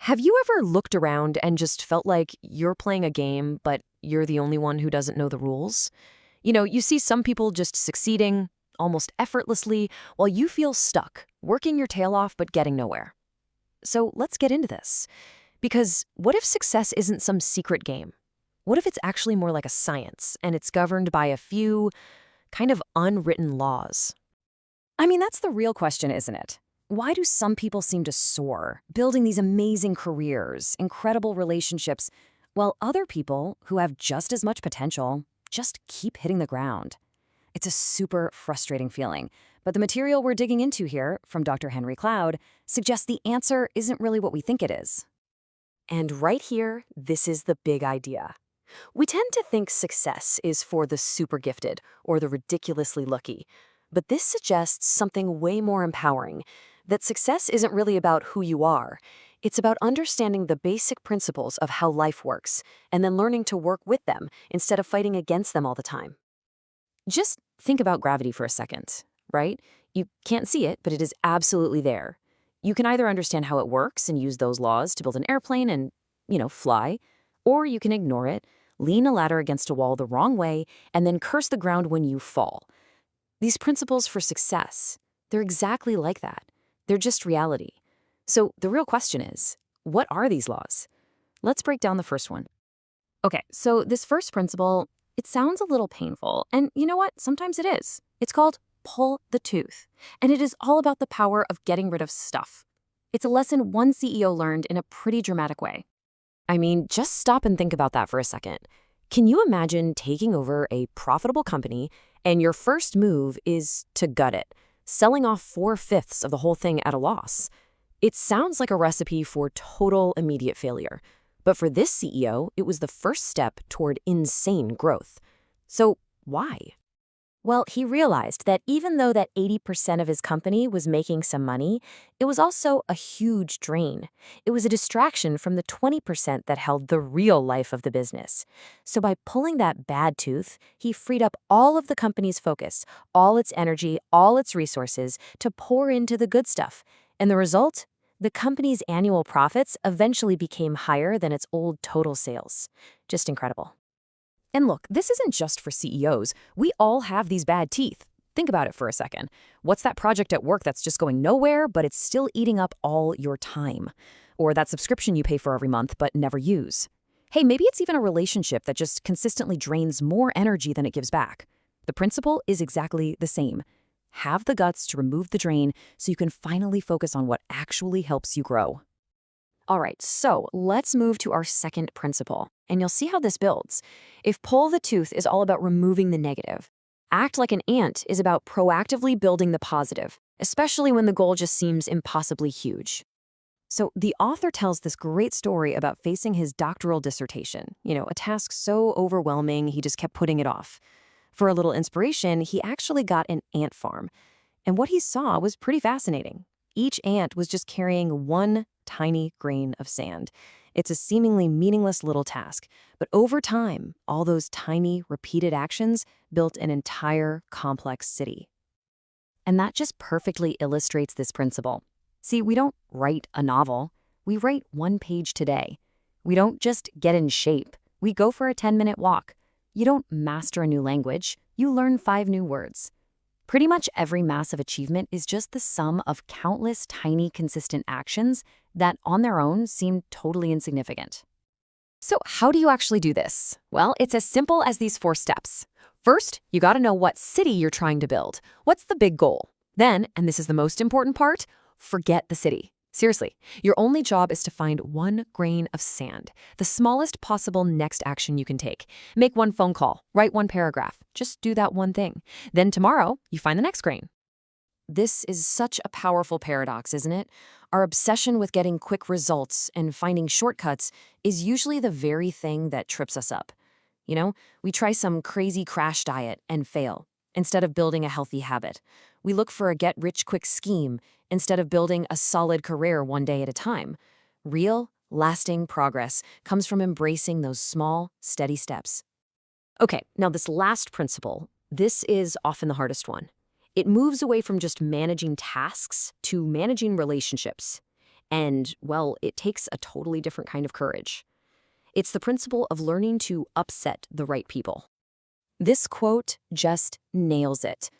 Have you ever looked around and just felt like you're playing a game, but you're the only one who doesn't know the rules? You see some people just succeeding almost effortlessly while you feel stuck, working your tail off but getting nowhere. So let's get into this. Because what if success isn't some secret game? What if it's actually more like a science and it's governed by a few kind of unwritten laws? I mean, that's the real question, isn't it? Why do some people seem to soar, building these amazing careers, incredible relationships, while other people who have just as much potential just keep hitting the ground? It's a super frustrating feeling, but the material we're digging into here from Dr. Henry Cloud suggests the answer isn't really what we think it is. And right here, this is the big idea. We tend to think success is for the super gifted or the ridiculously lucky. But this suggests something way more empowering, that success isn't really about who you are. It's about understanding the basic principles of how life works and then learning to work with them instead of fighting against them all the time. Just think about gravity for a second, right? You can't see it, but it is absolutely there. You can either understand how it works and use those laws to build an airplane and, fly, or you can ignore it, lean a ladder against a wall the wrong way, and then curse the ground when you fall. These principles for success, they're exactly like that. They're just reality. So the real question is, what are these laws? Let's break down the first one. Okay, so this first principle, it sounds a little painful, and you know what? Sometimes it is. It's called pull the tooth, and it is all about the power of getting rid of stuff. It's a lesson one CEO learned in a pretty dramatic way. I mean, just stop and think about that for a second. Can you imagine taking over a profitable company and your first move is to gut it, selling off 4/5 of the whole thing at a loss? It sounds like a recipe for total immediate failure. But for this CEO, it was the first step toward insane growth. So why? Well, he realized that even though that 80% of his company was making some money, it was also a huge drain. It was a distraction from the 20% that held the real life of the business. So by pulling that bad tooth, he freed up all of the company's focus, all its energy, all its resources to pour into the good stuff. And the result? The company's annual profits eventually became higher than its old total sales. Just incredible. And look, this isn't just for CEOs. We all have these bad teeth. Think about it for a second. What's that project at work that's just going nowhere, but it's still eating up all your time? Or that subscription you pay for every month but never use? Hey, maybe it's even a relationship that just consistently drains more energy than it gives back. The principle is exactly the same. Have the guts to remove the drain so you can finally focus on what actually helps you grow. All right, so let's move to our second principle, and you'll see how this builds. If pull the tooth is all about removing the negative, act like an ant is about proactively building the positive, especially when the goal just seems impossibly huge. So the author tells this great story about facing his doctoral dissertation, a task so overwhelming he just kept putting it off. For a little inspiration, he actually got an ant farm, and what he saw was pretty fascinating. Each ant was just carrying one tiny grain of sand. It's a seemingly meaningless little task, but over time, all those tiny, repeated actions built an entire complex city. And that just perfectly illustrates this principle. See, we don't write a novel. We write one page today. We don't just get in shape. We go for a 10-minute walk. You don't master a new language. You learn 5 new words. Pretty much every massive achievement is just the sum of countless tiny, consistent actions that on their own seem totally insignificant. So how do you actually do this? Well, it's as simple as these 4 steps. First, you got to know what city you're trying to build. What's the big goal? Then, and this is the most important part, forget the city. Seriously, your only job is to find 1 grain of sand, the smallest possible next action you can take. Make 1 phone call, write 1 paragraph, just do that one thing. Then tomorrow, you find the next grain. This is such a powerful paradox, isn't it? Our obsession with getting quick results and finding shortcuts is usually the very thing that trips us up. We try some crazy crash diet and fail, instead of building a healthy habit. We look for a get-rich-quick scheme instead of building a solid career one day at a time. Real, lasting progress comes from embracing those small, steady steps. Okay, now this last principle, this is often the hardest one. It moves away from just managing tasks to managing relationships. And, well, it takes a totally different kind of courage. It's the principle of learning to upset the right people. This quote just nails it.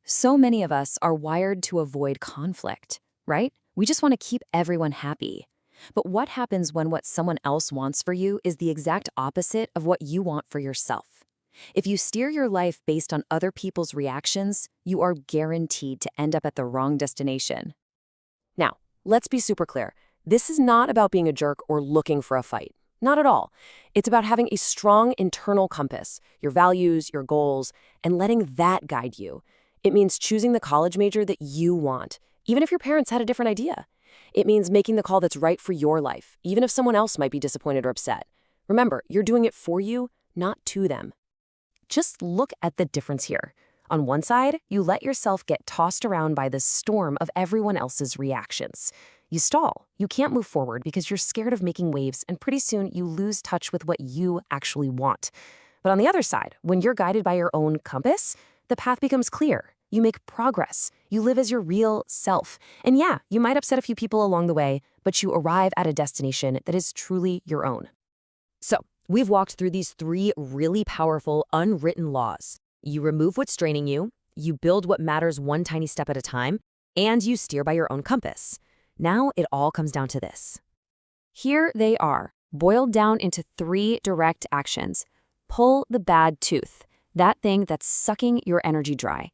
So many of us are wired to avoid conflict, right? We just want to keep everyone happy. But what happens when what someone else wants for you is the exact opposite of what you want for yourself? If you steer your life based on other people's reactions, you are guaranteed to end up at the wrong destination. Now, let's be super clear. This is not about being a jerk or looking for a fight. Not at all. It's about having a strong internal compass, your values, your goals, and letting that guide you. It means choosing the college major that you want, even if your parents had a different idea. It means making the call that's right for your life, even if someone else might be disappointed or upset. Remember, you're doing it for you, not to them. Just look at the difference here. On one side, you let yourself get tossed around by the storm of everyone else's reactions. You stall. You can't move forward because you're scared of making waves, and pretty soon you lose touch with what you actually want. But on the other side, when you're guided by your own compass, the path becomes clear. You make progress. You live as your real self. And yeah, you might upset a few people along the way, but you arrive at a destination that is truly your own. So, we've walked through these 3 really powerful, unwritten laws. You remove what's draining you, you build what matters one tiny step at a time, and you steer by your own compass. Now it all comes down to this. Here they are, boiled down into 3 direct actions. Pull the bad tooth, that thing that's sucking your energy dry.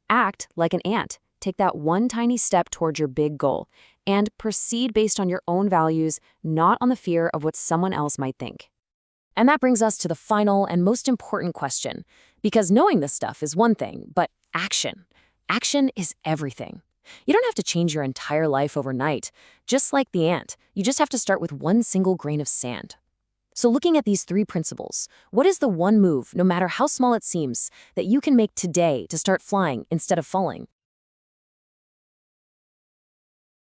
Act like an ant. Take that one tiny step towards your big goal, and proceed based on your own values, not on the fear of what someone else might think. And that brings us to the final and most important question, because knowing this stuff is one thing, but action is everything. You don't have to change your entire life overnight. Just like the ant, you just have to start with one single grain of sand. So looking at these 3 principles, what is the one move, no matter how small it seems, that you can make today to start flying instead of falling?